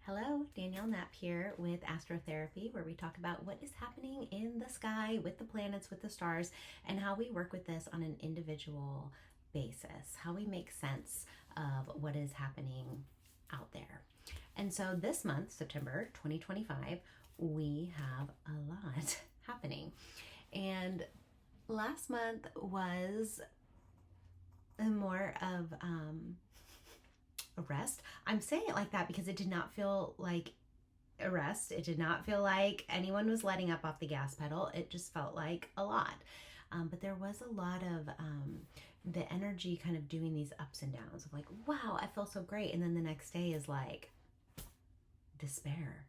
Hello, Danielle Knapp here with Astrotherapy, where we talk about what is happening in the sky with the planets, with the stars, and how we work with this on an individual basis, how we make sense of what is happening out there. And so this month, September 2025, we have a lot happening. And last month was more of a rest. I'm saying it like that because it did not feel like a rest. It did not feel like anyone was letting up off the gas pedal. It just felt like a lot. But there was a lot of the energy kind of doing these ups and downs of like, wow, I feel so great. And then the next day is like despair,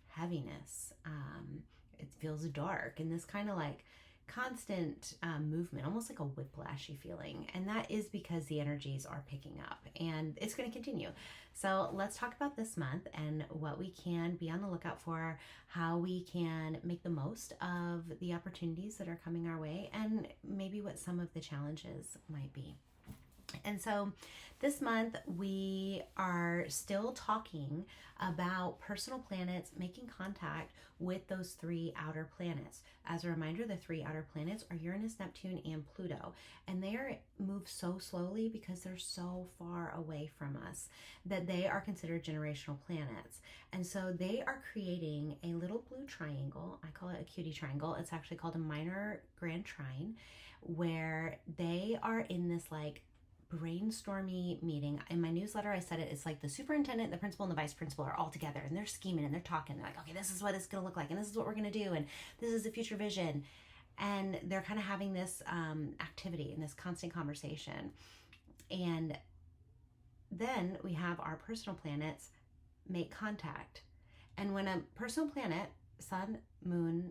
heaviness. It feels dark, and this kind of like constant movement, almost like a whiplashy feeling. And that is because the energies are picking up, and it's going to continue. So let's talk about this month and what we can be on the lookout for, how we can make the most of the opportunities that are coming our way, and maybe what some of the challenges might be. And so this month we are still talking about personal planets making contact with those three outer planets. As a reminder, the three outer planets are Uranus, Neptune, and Pluto. And they move so slowly because they're so far away from us that they are considered generational planets. And so they are creating a little blue triangle. I call it a cutie triangle. It's actually called a minor grand trine, where they are in this like brainstormy meeting. In my newsletter, I said it's like the superintendent, the principal, and the vice principal are all together, and they're scheming and they're talking. They're like, okay, this is what it's going to look like, and this is what we're going to do, and this is the future vision. And they're kind of having this activity and this constant conversation. And then we have our personal planets make contact. And when a personal planet, Sun, Moon,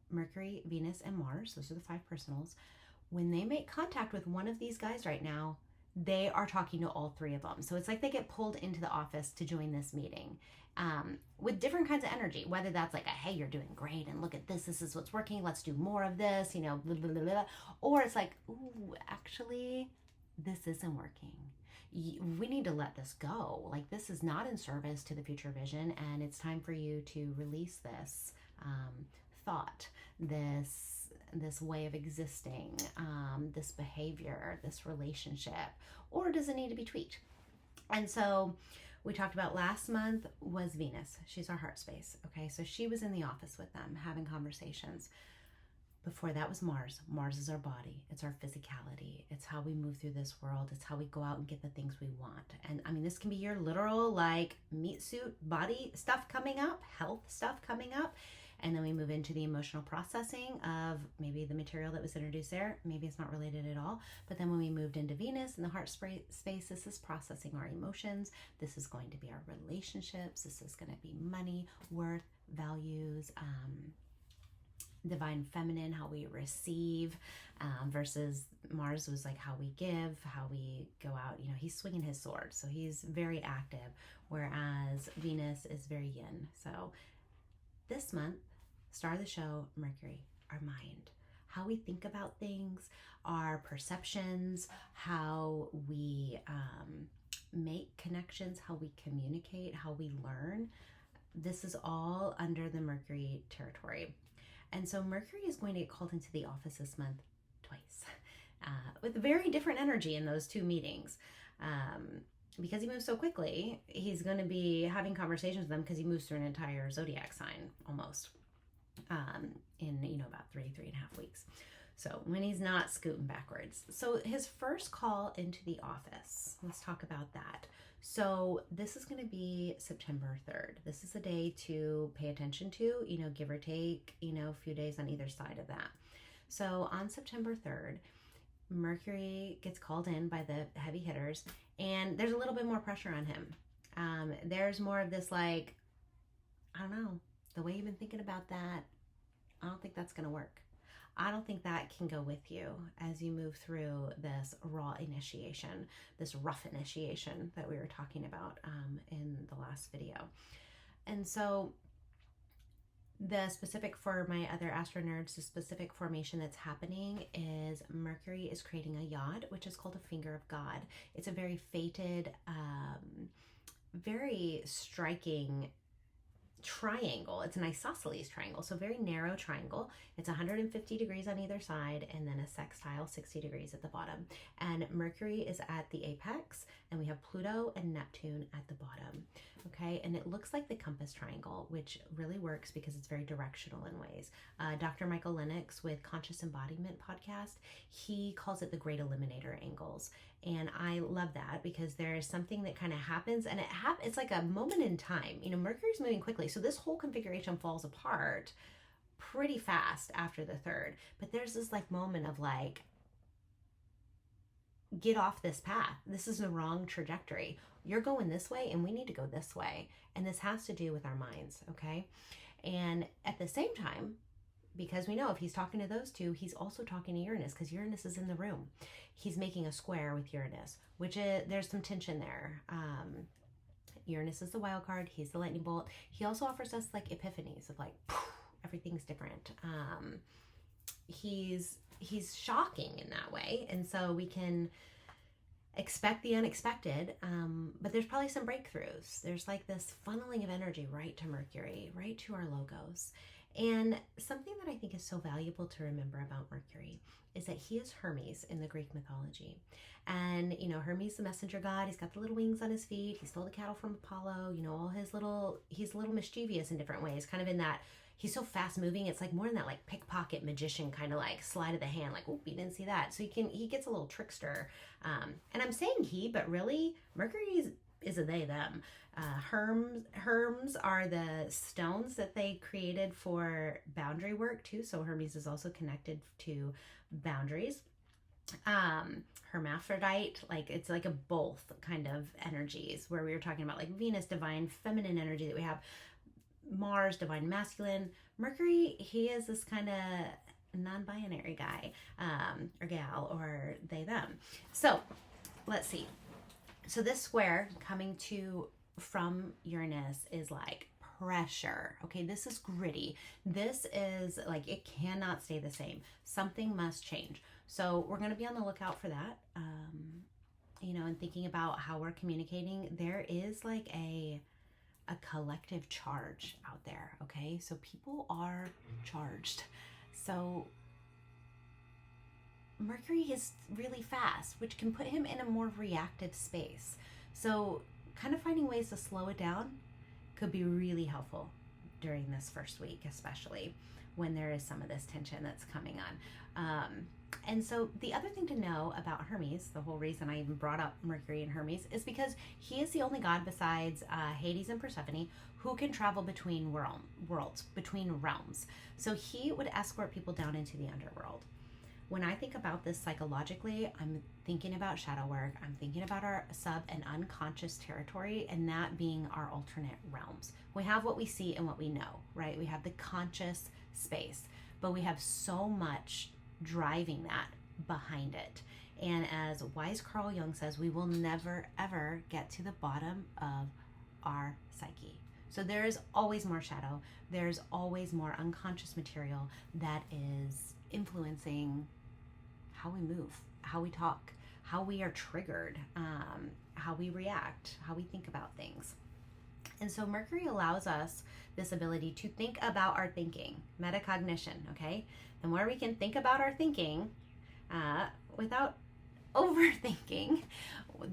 Mercury, Venus, and Mars, those are the five personals, when they make contact with one of these guys right now, they are talking to all three of them. So it's like they get pulled into the office to join this meeting with different kinds of energy, whether that's like, hey, you're doing great, and look at this is what's working, let's do more of this, blah, blah, blah, blah. Or it's like, ooh, actually, this isn't working. We need to let this go. Like, this is not in service to the future vision, and it's time for you to release this thought, this way of existing, this behavior, this relationship, or does it need to be tweaked? And so we talked about last month was Venus. She's our heart space. Okay, so she was in the office with them having conversations. Before that was Mars. Mars is our body. It's our physicality. It's how we move through this world. It's how we go out and get the things we want. And I mean, this can be your literal like meat suit body stuff coming up, health stuff coming up. And then we move into the emotional processing of maybe the material that was introduced there. Maybe it's not related at all. But then when we moved into Venus and the heart space, this is processing our emotions. This is going to be our relationships. This is going to be money, worth, values, divine feminine, how we receive, versus Mars was like how we give, how we go out. He's swinging his sword, so he's very active, whereas Venus is very yin. So this month, star of the show, Mercury, our mind, how we think about things, our perceptions, how we make connections, how we communicate, how we learn. This is all under the Mercury territory. And so Mercury is going to get called into the office this month twice, with very different energy in those two meetings. Because he moves so quickly, he's going to be having conversations with them because he moves through an entire zodiac sign almost in about 3.5 weeks. So when he's not scooting backwards. So his first call into the office, let's talk about that. So this is going to be September 3rd. This is a day to pay attention to, give or take, a few days on either side of that. So on September 3rd, Mercury gets called in by the heavy hitters, and there's a little bit more pressure on him. There's more of this like, I don't know, the way you've been thinking about that, I don't think that's going to work. I don't think that can go with you as you move through this raw initiation, this rough initiation that we were talking about in the last video. And so the specific for my other astro nerds, the specific formation that's happening is Mercury is creating a yod, which is called a finger of God. It's a very fated very striking triangle. It's an isosceles triangle, so very narrow triangle. It's 150 degrees on either side, and then a sextile 60 degrees at the bottom. And Mercury is at the apex, and we have Pluto and Neptune at the bottom. Okay, and it looks like the compass triangle, which really works because it's very directional in ways. Dr. Michael Lennox with Conscious Embodiment podcast, he calls it the Great Eliminator angles. And I love that because there's something that kind of happens, and it's like a moment in time. You know, Mercury's moving quickly, so this whole configuration falls apart pretty fast after the third. But there's this like moment of like, get off this path. This is the wrong trajectory. You're going this way, and we need to go this way. And this has to do with our minds, okay? And at the same time, because we know if he's talking to those two, he's also talking to Uranus, because Uranus is in the room. He's making a square with Uranus, which there's some tension there. Uranus is the wild card. He's the lightning bolt. He also offers us like epiphanies of like, poof, everything's different. He's shocking in that way, and so we can expect the unexpected, but there's probably some breakthroughs. There's like this funneling of energy right to Mercury, right to our logos. And something that I think is so valuable to remember about Mercury is that he is Hermes in the Greek mythology. And, you know, Hermes, the messenger god, he's got the little wings on his feet. He stole the cattle from Apollo, you know, he's a little mischievous in different ways, kind of in that he's so fast moving. It's like more in that like pickpocket magician kind of like sleight of the hand, like, oh, you didn't see that. So he gets a little trickster. And I'm saying he, but really Mercury is a they, them. Herms are the stones that they created for boundary work too. So Hermes is also connected to boundaries. Hermaphrodite, like it's like a both kind of energies, where we were talking about like Venus, divine feminine energy that we have, Mars, divine masculine. Mercury, he is this kind of non-binary guy, or gal, or they, them. So let's see. So this square coming from Uranus is like pressure. Okay, this is gritty. This is like, it cannot stay the same. Something must change. So we're going to be on the lookout for that. You know, and thinking about how we're communicating, there is like a collective charge out there. Okay, so people are charged. So Mercury is really fast, which can put him in a more reactive space. So kind of finding ways to slow it down could be really helpful during this first week, especially when there is some of this tension that's coming on. And so the other thing to know about Hermes, the whole reason I even brought up Mercury and Hermes, is because he is the only god besides Hades and Persephone who can travel between worlds, between realms. So he would escort people down into the underworld. When I think about this psychologically, I'm thinking about shadow work. I'm thinking about our sub and unconscious territory, and that being our alternate realms. We have what we see and what we know, right? We have the conscious space, but we have so much driving that behind it. And as wise Carl Jung says, we will never, ever get to the bottom of our psyche. So there is always more shadow. There's always more unconscious material that is influencing how we move, how we talk, how we are triggered, how we react, how we think about things. And so Mercury allows us this ability to think about our thinking, metacognition, okay? The more we can think about our thinking without overthinking,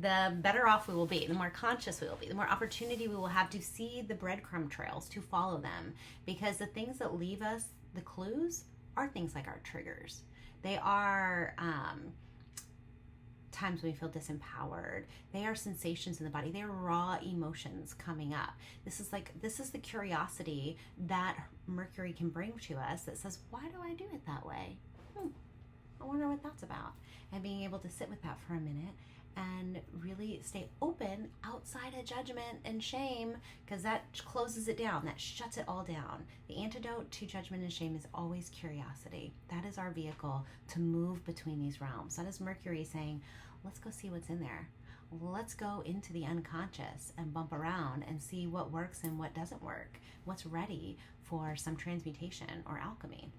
the better off we will be, the more conscious we will be, the more opportunity we will have to see the breadcrumb trails, to follow them, because the things that leave us the clues are things like our triggers. They are times when we feel disempowered. They are sensations in the body. They are raw emotions coming up. This is the curiosity that Mercury can bring to us that says, why do I do it that way? I wonder what that's about. And being able to sit with that for a minute and really stay open outside of judgment and shame, because that closes it down, that shuts it all down. The antidote to judgment and shame is always curiosity. That is our vehicle to move between these realms. That is Mercury saying, let's go see what's in there. Let's go into the unconscious and bump around and see what works and what doesn't work, what's ready for some transmutation or alchemy.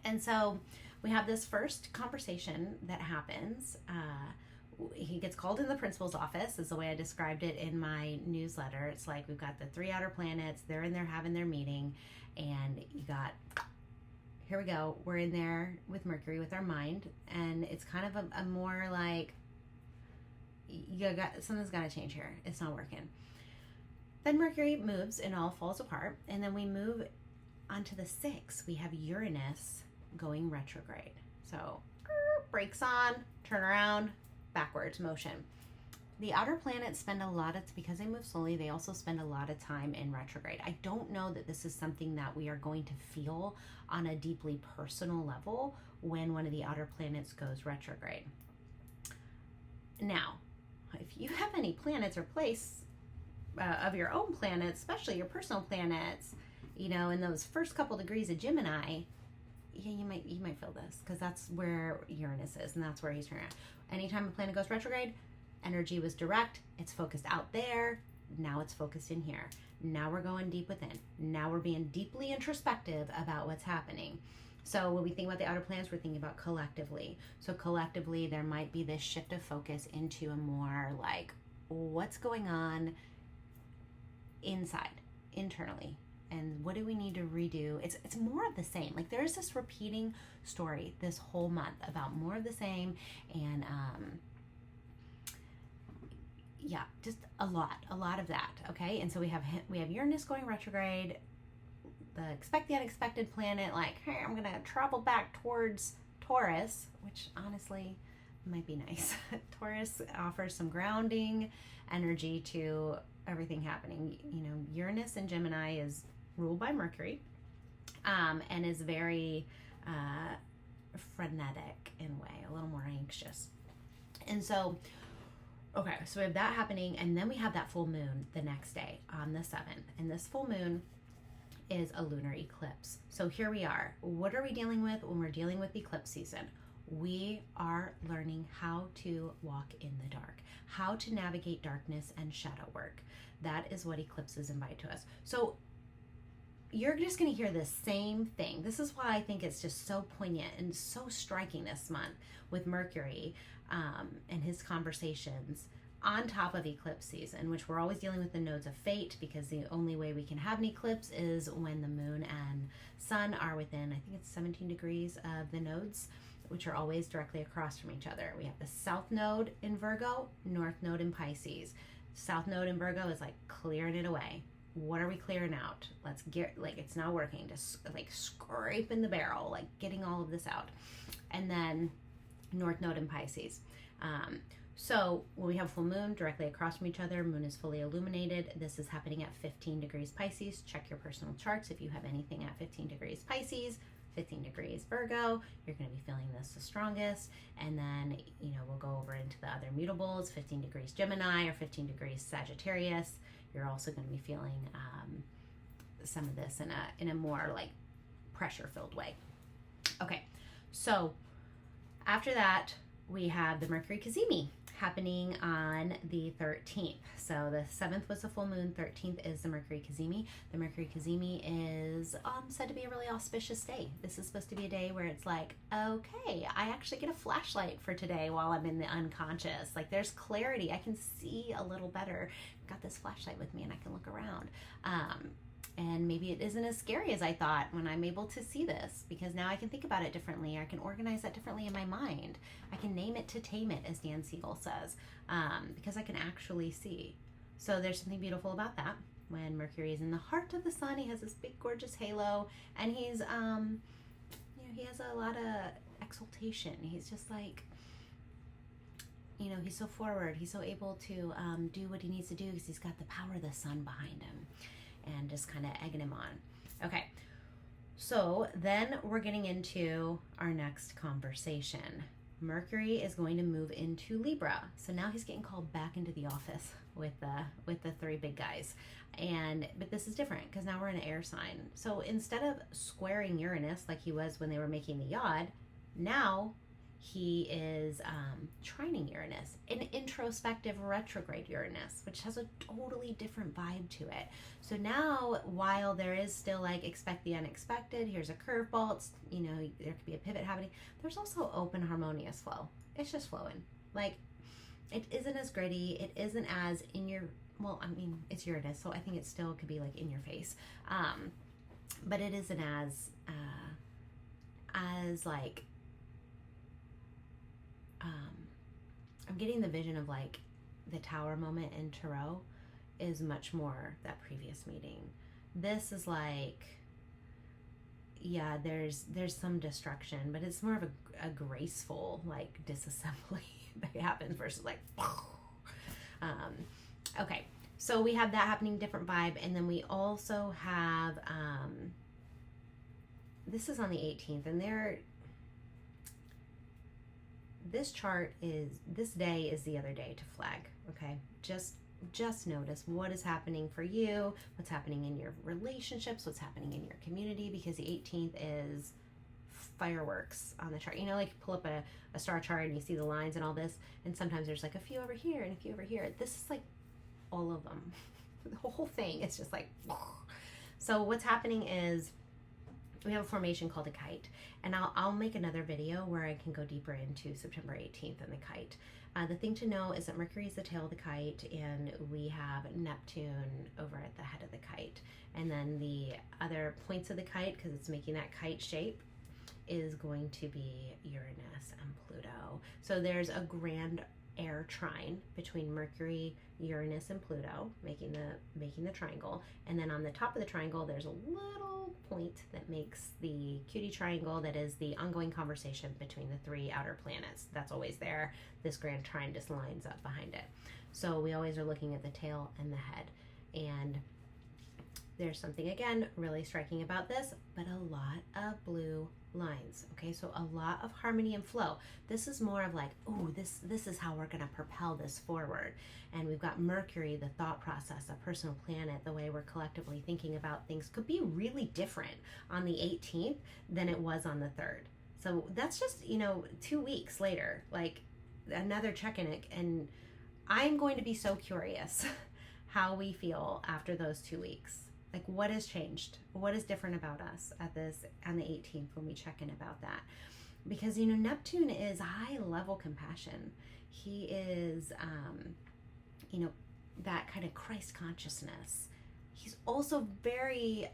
And so we have this first conversation that happens he gets called in the principal's office, is the way I described it in my newsletter. It's like we've got the 3 outer planets, they're in there having their meeting, and you got, here we go, we're in there with Mercury, with our mind, and it's kind of a more like, something's got to change here. It's not working. Then Mercury moves and all falls apart, and then we move onto the 6th. We have Uranus going retrograde. So brakes on, turn around, backwards motion. The outer planets spend a lot of, because they move slowly, they also spend a lot of time in retrograde. I don't know that this is something that we are going to feel on a deeply personal level when one of the outer planets goes retrograde. Now, if you have any planets or place of your own planets, especially your personal planets, you know, in those first couple degrees of Gemini, yeah, you might feel this, because that's where Uranus is, and that's where he's turning around. Anytime a planet goes retrograde, energy was direct, it's focused out there, now it's focused in here. Now we're going deep within. Now we're being deeply introspective about what's happening. So when we think about the outer planets, we're thinking about collectively. So collectively, there might be this shift of focus into a more like, what's going on inside, internally, and what do we need to redo? It's more of the same. Like, there is this repeating story this whole month about more of the same, and yeah, just a lot of that. Okay, and so we have Uranus going retrograde, the expect the unexpected planet, like, hey, I'm gonna travel back towards Taurus, which honestly might be nice. Taurus offers some grounding energy to everything happening. You know, Uranus in Gemini is ruled by Mercury, and is very frenetic in a way, a little more anxious. And so, okay, so we have that happening, and then we have that full moon the next day on the 7th, and this full moon is a lunar eclipse. So here we are. What are we dealing with when we're dealing with eclipse season? We are learning how to walk in the dark, how to navigate darkness and shadow work. That is what eclipses invite to us. So you're just going to hear the same thing. This is why I think it's just so poignant and so striking this month with Mercury and his conversations on top of eclipse season, which we're always dealing with the nodes of fate, because the only way we can have an eclipse is when the moon and sun are within, I think it's 17 degrees of the nodes, which are always directly across from each other. We have the south node in Virgo, north node in Pisces. South node in Virgo is like clearing it away. What are we clearing out? Let's get, like, it's not working, just like scraping the barrel, like getting all of this out. And then north node in Pisces. So when we have full moon directly across from each other, moon is fully illuminated. This is happening at 15 degrees Pisces. Check your personal charts if you have anything at 15 degrees Pisces, 15 degrees Virgo. You're going to be feeling this the strongest. And then, you know, we'll go over into the other mutables, 15 degrees Gemini or 15 degrees Sagittarius. You're also going to be feeling some of this in a more like pressure-filled way. Okay, so after that, we have the Mercury Cazimi happening on the 13th. So the 7th was the full moon, 13th is the Mercury Cazimi. The Mercury Cazimi is said to be a really auspicious day. This is supposed to be a day where it's like, okay, I actually get a flashlight for today while I'm in the unconscious. Like, there's clarity. I can see a little better. I've got this flashlight with me and I can look around. And maybe it isn't as scary as I thought when I'm able to see this, because now I can think about it differently. I can organize that differently in my mind. I can name it to tame it, as Dan Siegel says, because I can actually see. So there's something beautiful about that. When Mercury is in the heart of the sun, he has this big, gorgeous halo, and he's, you know, he has a lot of exaltation. He's just like, you know, he's so forward. He's so able to do what he needs to do because he's got the power of the sun behind him, and just kind of egging him on. Okay, so then we're getting into our next conversation. Mercury is going to move into Libra, so now he's getting called back into the office with the 3 big guys. But this is different because now we're in an air sign. So instead of squaring Uranus like he was when they were making the Yod, now he is trining Uranus, an introspective retrograde Uranus, which has a totally different vibe to it. So now, while there is still like expect the unexpected, here's a curveball, it's, you know, there could be a pivot happening, there's also open harmonious flow. It's just flowing. Like, it isn't as gritty. It isn't as in your, well, I mean, it's Uranus, so I think it still could be like in your face. But it isn't as like, I'm getting the vision of like the tower moment in Tarot is much more that previous meeting. This is like, yeah, there's some destruction, but it's more of a graceful like disassembly that happens versus like, okay. So we have that happening, different vibe, and then we also have, this is on the 18th, and this chart is, this day is the other day to flag, okay? Just notice what is happening for you, what's happening in your relationships, what's happening in your community, because the 18th is fireworks on the chart. You know, like you pull up a star chart and you see the lines and all this, and sometimes there's like a few over here and a few over here. This is like all of them. The whole thing is just like, so what's happening is we have a formation called a kite, and I'll make another video where I can go deeper into September 18th and the kite. The thing to know is that Mercury is the tail of the kite, and we have Neptune over at the head of the kite. And then the other points of the kite, because it's making that kite shape, is going to be Uranus and Pluto. So there's a grand air trine between Mercury, Uranus, and Pluto, making the triangle. And then on the top of the triangle, there's a little point that makes the cutie triangle, that is the ongoing conversation between the three outer planets. That's always there. This grand trine just lines up behind it. So we always are looking at the tail and the head. And there's something, again, really striking about this, but a lot of blue lines. Okay, so a lot of harmony and flow. This is more of like, oh, this is how we're going to propel this forward. And we've got Mercury, the thought process, a personal planet, the way we're collectively thinking about things could be really different on the 18th than it was on the 3rd. So that's just, you know, 2 weeks later, like another check-in, and I'm going to be so curious how we feel after those 2 weeks. Like, what has changed? What is different about us at this on the 18th when we check in about that? Because, you know, Neptune is high level compassion. He is, you know, that kind of Christ consciousness. He's also very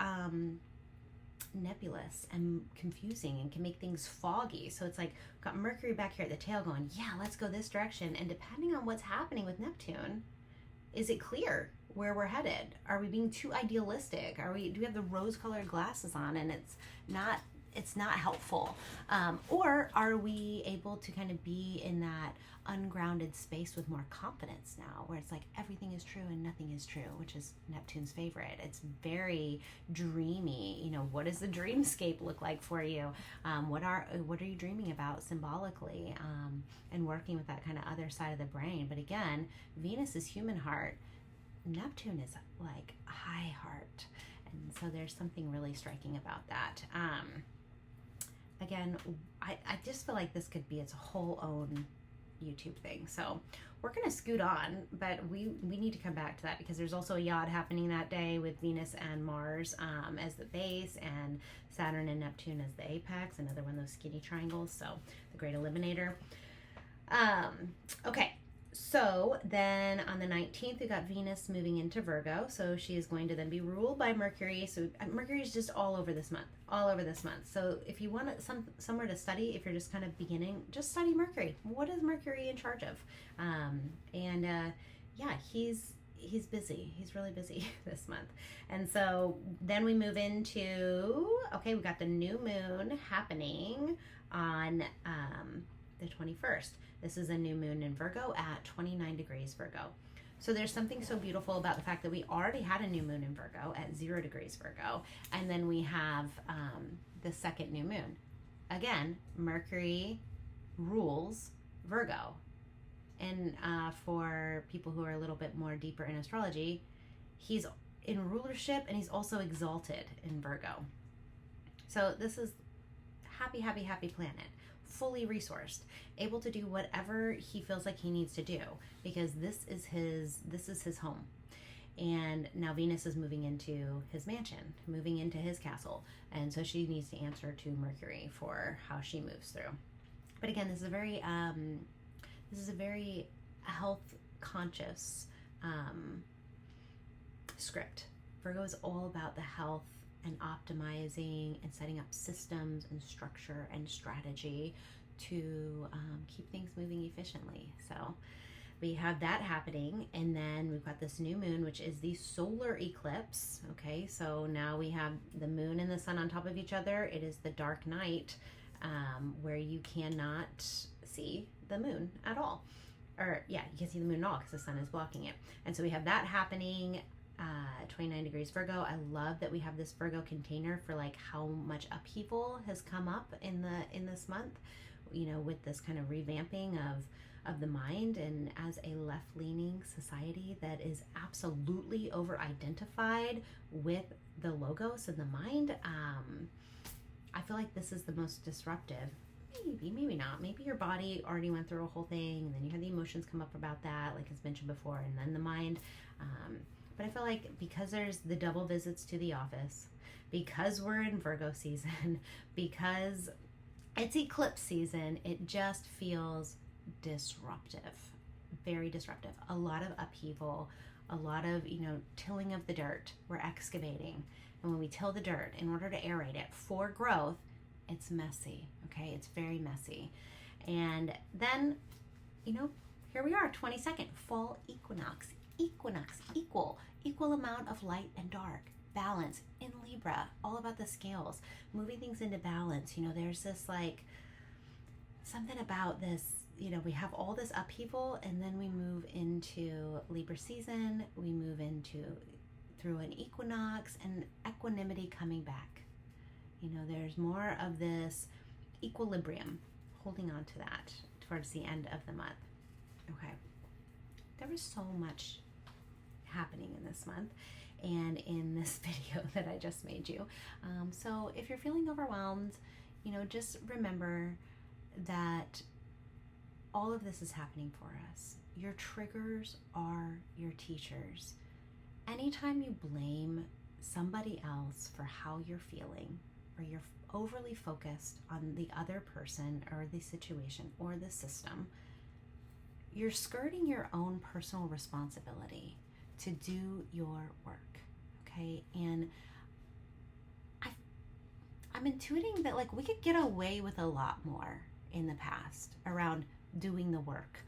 nebulous and confusing and can make things foggy. So it's like, got Mercury back here at the tail going, yeah, let's go this direction. And depending on what's happening with Neptune, is it clear where we're headed? Are we being too idealistic? Do we have the rose-colored glasses on and it's not helpful? Or are we able to kind of be in that ungrounded space with more confidence now, where it's like everything is true and nothing is true, which is Neptune's favorite. It's very dreamy. You know, what does the dreamscape look like for you? What are you dreaming about symbolically? And working with that kind of other side of the brain. But again, Venus is human heart. Neptune is like high heart. And so there's something really striking about that. Again, I just feel like this could be its whole own YouTube thing. So we're going to scoot on, but we need to come back to that, because there's also a yod happening that day with Venus and Mars as the base, and Saturn and Neptune as the apex, another one of those skinny triangles. So the great eliminator. Okay. So then on the 19th, we got Venus moving into Virgo. So she is going to then be ruled by Mercury. So Mercury is just all over this month. So if you want somewhere to study, if you're just kind of beginning, just study Mercury. What is Mercury in charge of? Yeah, he's busy. He's really busy this month. And so then we move into, okay, we got the new moon happening on the 21st. This is a new moon in Virgo at 29 degrees Virgo. So there's something so beautiful about the fact that we already had a new moon in Virgo at 0 degrees Virgo. And then we have the second new moon. Again, Mercury rules Virgo. And for people who are a little bit more deeper in astrology, he's in rulership and he's also exalted in Virgo. So this is happy, happy, happy planet. Fully resourced, able to do whatever he feels like he needs to do, because this is his home. And now Venus is moving into his mansion, moving into his castle, and so she needs to answer to Mercury for how she moves through. But again, this is a very health conscious script. Virgo is all about the health and optimizing and setting up systems and structure and strategy to keep things moving efficiently. So we have that happening, and then we've got this new moon, which is the solar eclipse. Okay, so now we have the moon and the sun on top of each other. It is the dark night, where you cannot see the moon at all. Or yeah, you can't see the moon at all because the sun is blocking it. And so we have that happening. 29 degrees Virgo. I love that we have this Virgo container for like how much upheaval has come up in this month, you know, with this kind of revamping of the mind. And as a left-leaning society that is absolutely over-identified with the logos and the mind, I feel like this is the most disruptive. Maybe not. Maybe your body already went through a whole thing, and then you had the emotions come up about that, like as mentioned before, and then the mind. But I feel like because there's the double visits to the office, because we're in Virgo season, because it's eclipse season, it just feels disruptive, very disruptive. A lot of upheaval, a lot of, you know, tilling of the dirt. We're excavating. And when we till the dirt in order to aerate it for growth, it's messy, okay? It's very messy. And then, you know, here we are, 22nd, fall equinox. Equinox, equal amount of light and dark, balance in Libra, all about the scales, moving things into balance. You know, there's this like something about this, you know, we have all this upheaval, and then we move into Libra season, we move into through an equinox and equanimity coming back. You know, there's more of this equilibrium, holding on to that towards the end of the month. Okay, there was so much happening in this month and in this video that I just made you. So if you're feeling overwhelmed, you know, just remember that all of this is happening for us. Your triggers are your teachers. Anytime you blame somebody else for how you're feeling, or you're overly focused on the other person or the situation or the system, you're skirting your own personal responsibility to do your work, okay? And I'm intuiting that like we could get away with a lot more in the past around doing the work,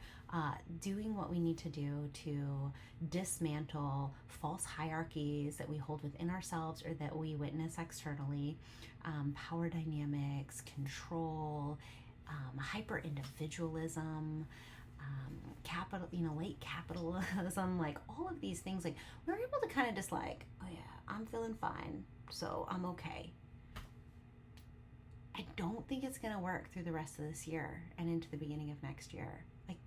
doing what we need to do to dismantle false hierarchies that we hold within ourselves or that we witness externally, power dynamics, control, hyper individualism, capital, you know, late capitalism, like all of these things. Like we're able to kind of just like, oh yeah, I'm feeling fine, so I'm okay. I don't think it's going to work through the rest of this year and into the beginning of next year. Like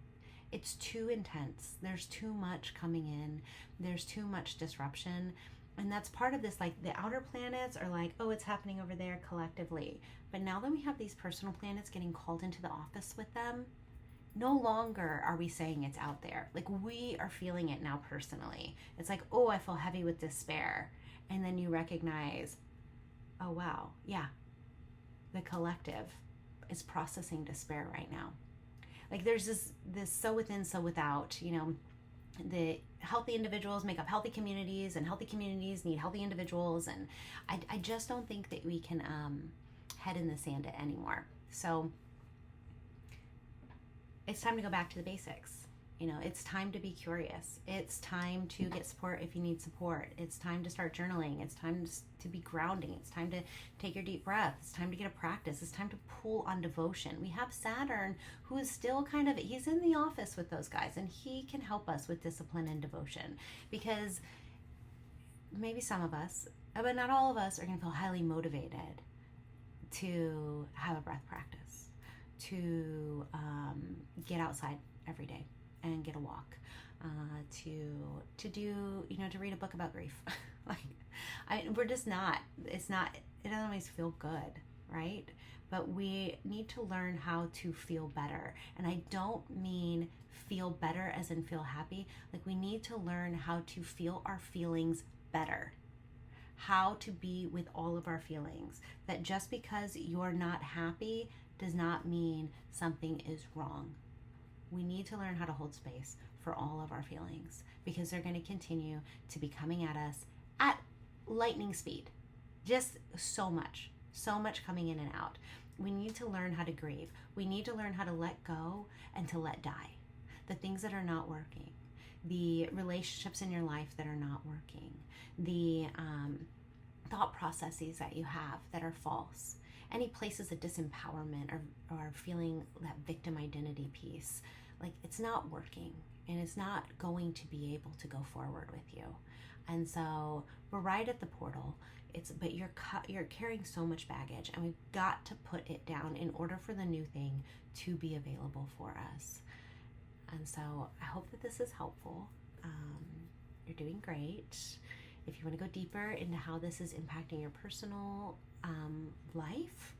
it's too intense. There's too much coming in. There's too much disruption. And that's part of this, like the outer planets are like, oh, it's happening over there collectively. But now that we have these personal planets getting called into the office with them, no longer are we saying it's out there. Like we are feeling it now personally. It's like, oh, I feel heavy with despair. And then you recognize, oh, wow, yeah, the collective is processing despair right now. Like there's this so within, so without, you know, the healthy individuals make up healthy communities, and healthy communities need healthy individuals. And I just don't think that we can head in the sand anymore. So it's time to go back to the basics. You know, it's time to be curious. It's time to get support if you need support. It's time to start journaling. It's time to be grounding. It's time to take your deep breath. It's time to get a practice. It's time to pull on devotion. We have Saturn, who is still kind of, he's in the office with those guys, and he can help us with discipline and devotion, because maybe some of us, but not all of us, are going to feel highly motivated to have a breath practice, to get outside every day and get a walk, to do, you know, to read a book about grief. We're just not, it doesn't always feel good, right? But we need to learn how to feel better. And I don't mean feel better as in feel happy. Like we need to learn how to feel our feelings better, how to be with all of our feelings. That just because you're not happy does not mean something is wrong. We need to learn how to hold space for all of our feelings, because they're going to continue to be coming at us at lightning speed. Just so much coming in and out. We need to learn how to grieve. We need to learn how to let go and to let die. The things that are not working, the relationships in your life that are not working, the thought processes that you have that are false, any places of disempowerment or feeling that victim identity piece, like it's not working and it's not going to be able to go forward with you. And so we're right at the portal. But you're carrying so much baggage, and we've got to put it down in order for the new thing to be available for us. And so I hope that this is helpful. You're doing great. If you want to go deeper into how this is impacting your personal life,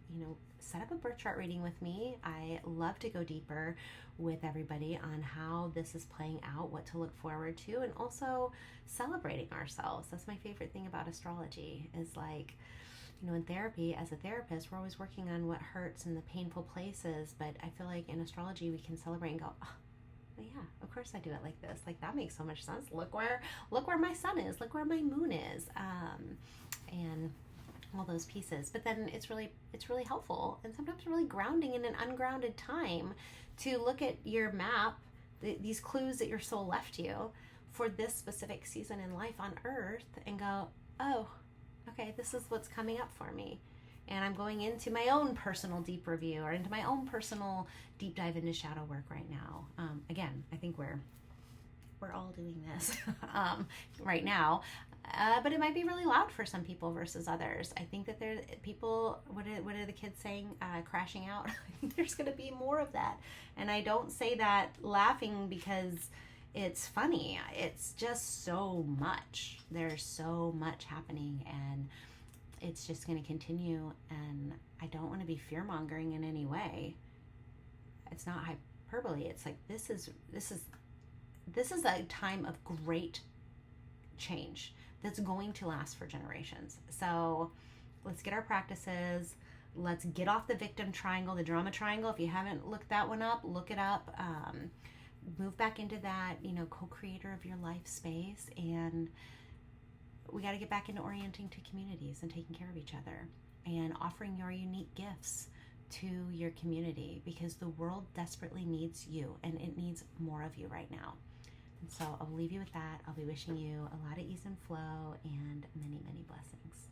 set up a birth chart reading with me. I love to go deeper with everybody on how this is playing out, what to look forward to, and also celebrating ourselves. That's my favorite thing about astrology, is like, in therapy, as a therapist, we're always working on what hurts and the painful places, but I feel like in astrology we can celebrate and go, oh, yeah, of course I do it like this. Like, that makes so much sense. Look where my sun is. Look where my moon is. And all those pieces. But then it's really helpful and sometimes really grounding in an ungrounded time to look at your map, these clues that your soul left you for this specific season in life on Earth, and go, oh, okay, this is what's coming up for me. And I'm going into my own personal deep review, or into my own personal deep dive into shadow work right now. Again, I think we're all doing this right now. But it might be really loud for some people versus others. I think that there people, what are the kids saying? Crashing out. I think there's going to be more of that. And I don't say that laughing because it's funny. It's just so much. There's so much happening, and it's just going to continue. And I don't want to be fear-mongering in any way. It's not hyperbole. It's like, this is a time of great change that's going to last for generations. So let's get our practices. Let's get off the victim triangle, the drama triangle. If you haven't looked that one up, look it up. Move back into that, co-creator of your life space. And we got to get back into orienting to communities and taking care of each other and offering your unique gifts to your community, because the world desperately needs you, and it needs more of you right now. And so I'll leave you with that. I'll be wishing you a lot of ease and flow and many, many blessings.